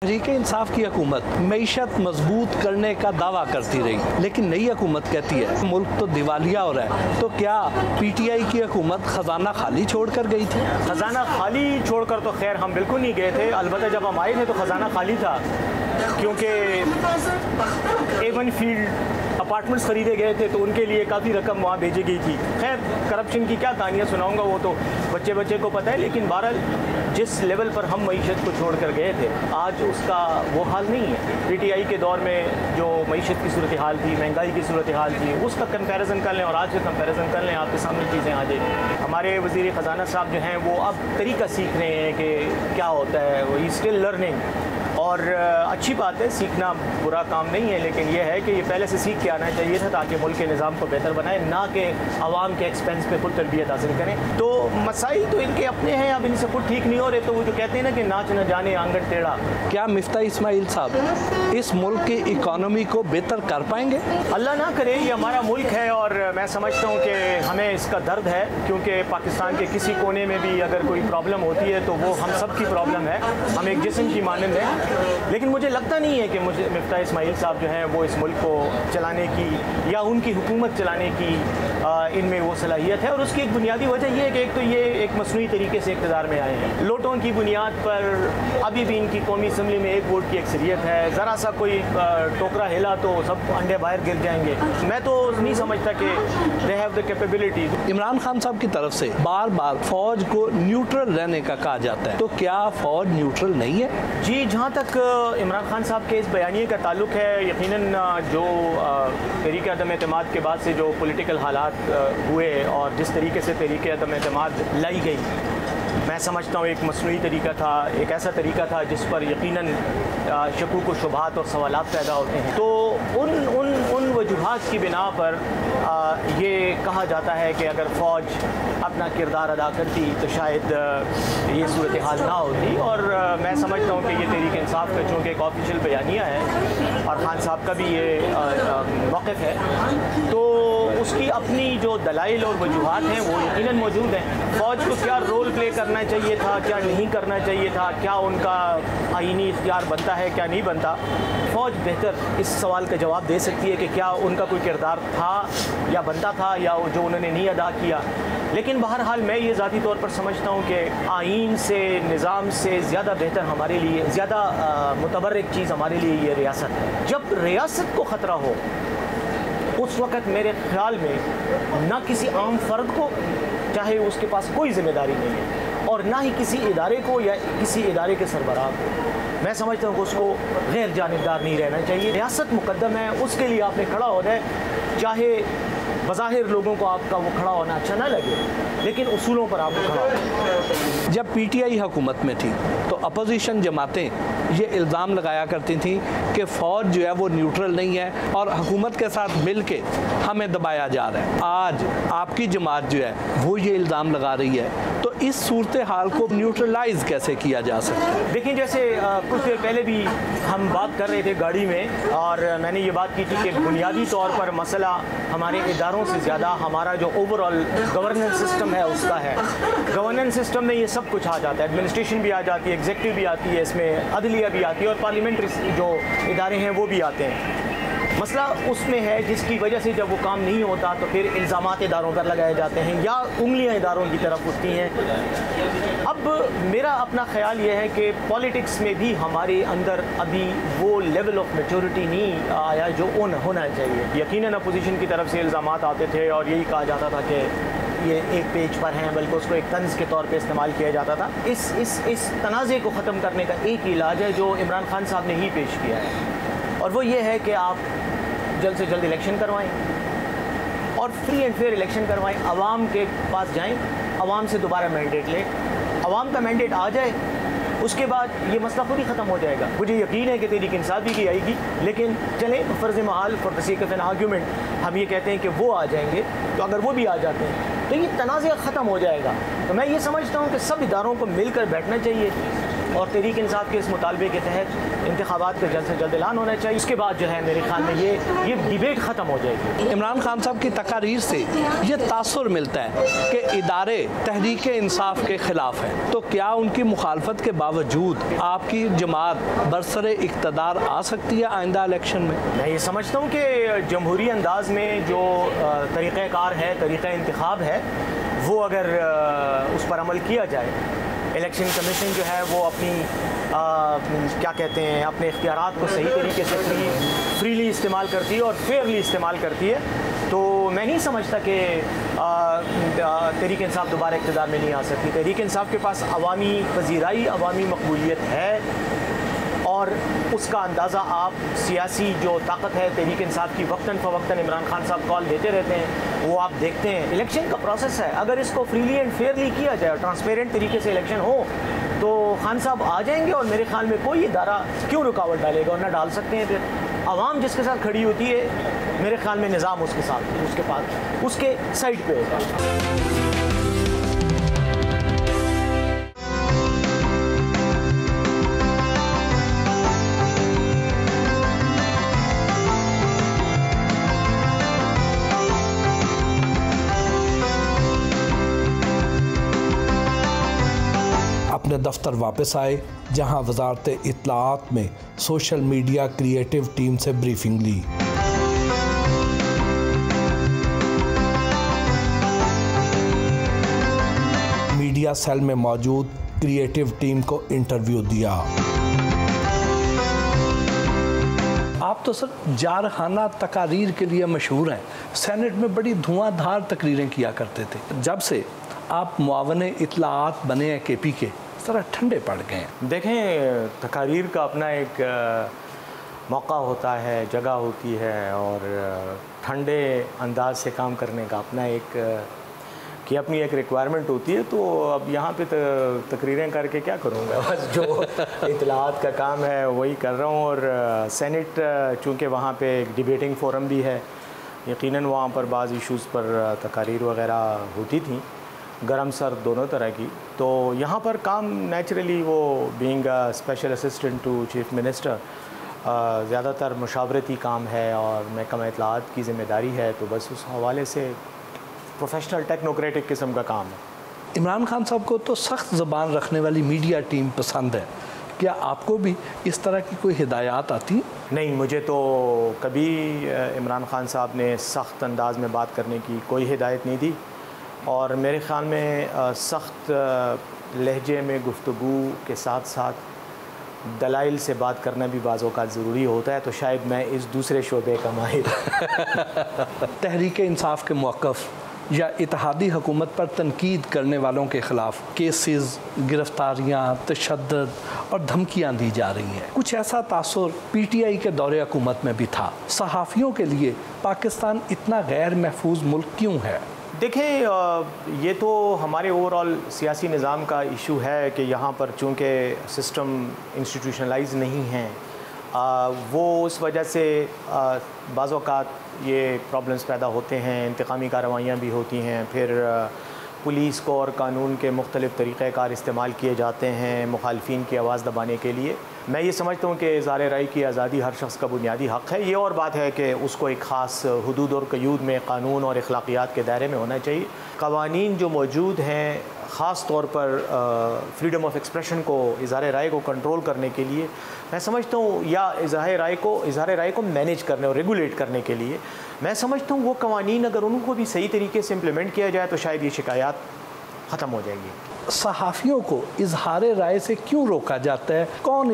तहरीक इंसाफ की हुकूमत मईशत मजबूत करने का दावा करती रही, लेकिन नई हुकूमत कहती है मुल्क तो दिवालिया हो रहा है। तो क्या PTI की हुकूमत खजाना खाली छोड़ कर गई थी? खजाना खाली छोड़कर तो खैर हम बिल्कुल नहीं गए थे। अलबत्ता जब हम आए थे तो खजाना खाली था, क्योंकि A1 फील्ड अपार्टमेंट्स ख़रीदे गए थे तो उनके लिए काफ़ी रकम वहाँ भेजी गई थी। खैर करप्शन की क्या कहानियाँ सुनाऊंगा, वो तो बच्चे बच्चे को पता है। लेकिन बहरहाल जिस लेवल पर हम मईशत को छोड़ कर गए थे, आज उसका वो हाल नहीं है। PTI के दौर में जो मईशत की सूरत हाल थी, महंगाई की सूरत हाल थी, उसका कंपैरिजन कर लें और आज का कंपैरिजन कर लें, आपके सामने चीज़ें आ जाएंगी। हमारे वज़ीर ख़जाना साहब जो हैं वो अब तरीका सीख रहे हैं कि क्या होता है, वो ही स्टिल लर्निंग। और अच्छी बात है, सीखना बुरा काम नहीं है, लेकिन यह है कि ये पहले से सीख के आना चाहिए था ताकि मुल्क के निज़ाम को बेहतर बनाए, ना कि आवाम के एक्सपेंस पे खुद तरबियत हासिल करें। तो मसाइल तो इनके अपने हैं, अब इनसे खुद ठीक नहीं हो रहे। तो वो जो कहते हैं ना कि नाच न जाने आंगन टेढ़ा, क्या मिफ्ता इस्माइल साहब इस मुल्क की इकानमी को बेहतर कर पाएंगे? अल्लाह ना करे, ये हमारा मुल्क है और मैं समझता हूँ कि हमें इसका दर्द है, क्योंकि पाकिस्तान के किसी कोने में भी अगर कोई प्रॉब्लम होती है तो वो हम सब की प्रॉब्लम है, हम एक जिस्म की मानंद है। लेकिन मुझे लगता नहीं है कि मुझे मिफ्ता इस्माइल साहब जो हैं वो इस मुल्क को चलाने की या उनकी हुकूमत चलाने की इनमें वो सलाहियत है। और उसकी एक बुनियादी वजह यह है कि एक तो ये एक मसनूई तरीके से इक़्तिदार में आए हैं। लोटों की बुनियाद पर अभी भी इनकी कौमी असम्बली में एक वोट की अक्सरियत है। ज़रा सा कोई टोकरा हिला तो सब अंडे बाहर गिर जाएंगे। मैं तो नहीं समझता कि they have the capability. Imran Khan साहब की तरफ से बार बार फ़ौज को न्यूट्रल रहने का कहा जाता है, तो क्या फ़ौज न्यूट्रल नहीं है? जी, जहाँ तक इमरान खान साहब के इस बयानिए का ताल्लुक है, यकीनन जो तहरीक अदम एतमाद के बाद से जो पॉलिटिकल हालात हुए और जिस तरीके से तहरीक अदम एतमाद लाई गई, मैं समझता हूँ एक मसनूई तरीका था, एक ऐसा तरीका था जिस पर यकीनन शकूक व शुबहात और सवालात पैदा होते हैं। तो उन वजूहात की बिना पर ये कहा जाता है कि अगर फ़ौज अपना किरदार अदा करती तो शायद ये सूरत हाल ना होती। और मैं समझता हूँ कि ये तहरीक इंसाफ का चूँकि एक ऑफिशियल बयानिया है और खान साहब का भी ये मौक़िफ़ है, तो उसकी अपनी जो दलाइल और वजूहात हैं वो यकीनन मौजूद हैं। फ़ौज को क्या रोल प्ले करना चाहिए था, क्या नहीं करना चाहिए था, क्या उनका आईनी इख्तियार बनता है, क्या नहीं बनता, फ़ौज बेहतर इस सवाल का जवाब दे सकती है कि क्या उनका कोई किरदार था या बनता था या जो उन्होंने नहीं अदा किया। लेकिन बहरहाल मैं ये ज़ाती तौर पर समझता हूँ कि आइन से, निज़ाम से ज़्यादा बेहतर हमारे लिए, ज़्यादा मुतबर्रिक चीज़ हमारे लिए ये रियासत है। जब रियासत को ख़तरा हो उस वक़्त मेरे ख़्याल में ना किसी आम फ़र्द को, चाहे उसके पास कोई ज़िम्मेदारी नहीं है, और ना ही किसी इदारे को या किसी इदारे के सरबराह को, मैं समझता हूँ कि उसको गैर जानिबदार नहीं रहना चाहिए। रियासत मुकद्दम है, उसके लिए आपने खड़ा होना है, चाहे बज़ाहिर लोगों को आपका वो खड़ा होना अच्छा ना लगे, लेकिन उसूलों पर आपको खड़ा होना। जब PTI हुकूमत में थी तो अपोजिशन जमातें ये इल्ज़ाम लगाया करती थी कि फ़ौज जो है वो न्यूट्रल नहीं है और हुकूमत के साथ मिल के हमें दबाया जा रहा है। आज आपकी जमात जो है वो ये इल्ज़ाम लगा रही है, तो इस सूरत हाल को न्यूट्रलाइज कैसे किया जा सकता है? देखिए, जैसे कुछ देर पहले भी हम बात कर रहे थे गाड़ी में, और मैंने ये बात की थी कि बुनियादी तौर पर मसला हमारे इदारों से ज़्यादा हमारा जो ओवरऑल गवर्नेंस सिस्टम है उसका है। गवर्नेंस सिस्टम में ये सब कुछ आ जाता है, एडमिनिस्ट्रेशन भी आ जाती है, एग्जीक्यूटिव भी आती है, इसमें अदलिया भी आती है और पार्लियामेंट्री जो इदारे हैं वो भी आते हैं। मसला उसमें है जिसकी वजह से जब वो काम नहीं होता तो फिर इल्ज़ामात इदारों पर लगाए जाते हैं या उंगलियां इदारों की तरफ उठती हैं। अब मेरा अपना ख्याल ये है कि पॉलिटिक्स में भी हमारे अंदर अभी वो लेवल ऑफ मैच्योरिटी नहीं आया जो होना चाहिए। यकीनन अपोजिशन की तरफ से इल्ज़ामात आते थे और यही कहा जाता था कि ये एक पेज पर हैं, बल्कि उसको एक तंज़ के तौर पे इस्तेमाल किया जाता था। इस तनाज़े को ख़त्म करने का एक इलाज है जो इमरान खान साहब ने ही पेश किया है, और वो ये है कि आप जल्द से जल्द इलेक्शन करवाएं और फ्री एंड फेयर इलेक्शन करवाएं, आवाम के पास जाएं, आवाम से दोबारा मैंडेट लें, आवाम का मैंडेट आ जाए, उसके बाद ये मसला खुद ही ख़त्म हो जाएगा। मुझे यकीन है कि तहरीक इंसाफ भी की आएगी, लेकिन चलें फ़र्ज़ Mahal for the sake of an argument हम ये कहते हैं कि वो आ जाएंगे, तो अगर वो भी आ जाते हैं तो ये तनाज़ा ख़त्म हो जाएगा। तो मैं ये समझता हूँ कि सब इदारों को मिलकर बैठना चाहिए और तहरीक इंसाफ के इस मुतालबे के तहत इंतखाबात का जल्द से जल्द ऐलान होना चाहिए। उसके बाद जो है मेरे ख्याल में ये डिबेट ख़त्म हो जाएगी। इमरान खान साहब की तकारीर से ये तासुर मिलता है कि इदारे तहरीक इंसाफ के ख़िलाफ़ है, तो क्या उनकी मुखालफत के बावजूद आपकी जमात बरसरे इक़्तिदार आ सकती है आइंदा इलेक्शन में? मैं ये समझता हूँ कि जमहूरी अंदाज में जो तरीक़ाकार है, तरीक़ा इंतखाब है, वो अगर उस पर अमल किया जाए, इलेक्शन कमीशन जो है वो अपनी क्या कहते हैं अपने इख्तियारात को सही तरीके से फ्रीली इस्तेमाल करती है और फेयरली इस्तेमाल करती है, तो मैं नहीं समझता कि तहरीक इंसाफ दोबारा इक़्तिदार में नहीं आ सकती। तहरीक इंसाफ के पास अवामी पजीराई, अवामी मकबूलियत है और उसका अंदाज़ा आप सियासी जो ताकत है तहरीक इंसाफ की वक्तन फ़वक्तन इमरान खान साहब कॉल देते रहते हैं, वो आप देखते हैं। इलेक्शन का प्रोसेस है, अगर इसको फ्रीली एंड फेयरली किया जाए और ट्रांसपेरेंट तरीके से इलेक्शन हो तो खान साहब आ जाएंगे और मेरे ख्याल में कोई इदारा क्यों रुकावट डालेगा और ना डाल सकते हैं। फिर आवाम जिसके साथ खड़ी होती है, मेरे ख्याल में निज़ाम उसके साथ, उसके पास, उसके साइड पे होगा। अपने दफ्तर वापस आए, जहां वजारत इत्तलाआत में सोशल मीडिया क्रिएटिव टीम से ब्रीफिंग ली। मीडिया सेल में मौजूद क्रिएटिव टीम को इंटरव्यू दिया। आप तो सर जारखाना तकारीर के लिए मशहूर हैं, सेनेट में बड़ी धुआंधार तकरीरें किया करते थे। जब से आप मुआवने इत्तलाआत बने हैं KP के, तरह ठंडे पड़ गए हैं। देखें, तकारीर का अपना एक मौका होता है, जगह होती है और ठंडे अंदाज से काम करने का अपना एक अपनी एक रिक्वायरमेंट होती है। तो अब यहाँ पे तकरीरें करके क्या करूँगा, बस जो इत्तलाआत का काम है वही कर रहा हूँ। और सेनेट चूँकि वहाँ पे एक डिबेटिंग फोरम भी है, यकीनन वहाँ पर बाज़ इश्यूज़ पर तकारीर वगैरह होती थी, गरम सर्द दोनों तरह की। तो यहाँ पर काम नेचुरली वो being special assistant to chief minister ज़्यादातर मुशावरती काम है और महकमा इत्तलाआत की ज़िम्मेदारी है, तो बस उस हवाले से प्रोफेशनल टेक्नोक्रेटिक किस्म का काम है। इमरान खान साहब को तो सख्त ज़बान रखने वाली मीडिया टीम पसंद है, क्या आपको भी इस तरह की कोई हिदायत आती? नहीं, मुझे तो कभी इमरान खान साहब ने सख्त अंदाज में बात करने की कोई हिदायत नहीं दी और मेरे ख़्याल में सख्त लहजे में गुफ्तगू के साथ साथ दलाइल से बात करना भी बाज़ औक़ात ज़रूरी होता है, तो शायद मैं इस दूसरे शोबे का माहिर। तहरीक इंसाफ के मौक़िफ़ या इत्तेहादी हुकूमत पर तनकीद करने वालों के ख़िलाफ़ केसेस, गिरफ्तारियाँ, तशद्दुद और धमकियाँ दी जा रही हैं। कुछ ऐसा तासुर PTI के दौरे हुकूमत में भी था। सहाफ़ियों के लिए पाकिस्तान इतना गैर महफूज मुल्क क्यों है? देखें, ये तो हमारे ओवरऑल सियासी निज़ाम का इशू है कि यहाँ पर चूँकि सिस्टम इंस्टीट्यूशनलाइज नहीं है, वो उस वजह से बाज़ औक़ात ये प्रॉब्लम्स पैदा होते हैं, इंतकामी कार्रवाइयाँ भी होती हैं, फिर पुलिस को और कानून के मुख्तलिफ़ तरीक़ेकार इस्तेमाल किए जाते हैं मुखालफिन की आवाज़ दबाने के लिए। मैं ये समझता हूँ कि इज़हार राय की आज़ादी हर शख्स का बुनियादी हक़ है। ये और बात है कि उसको एक ख़ास हुदूद और क़यूद में कानून और अखलाक़ियात के दायरे में होना चाहिए। क़वानीन जो मौजूद हैं, ख़ास तौर पर फ्रीडम ऑफ एक्सप्रेशन को, इज़हार राय को कंट्रोल करने के लिए, मैं समझता हूँ, या इज़हार राय को मैनेज करने और रेगुलेट करने के लिए मैं समझता हूँ वो क़वानीन अगर उनको भी सही तरीके से इम्प्लीमेंट किया जाए तो शायद ये शिकायत ख़त्म हो जाएगी। सहाफ़ियों को इज़हार राय से क्यों रोका जाता है? कौन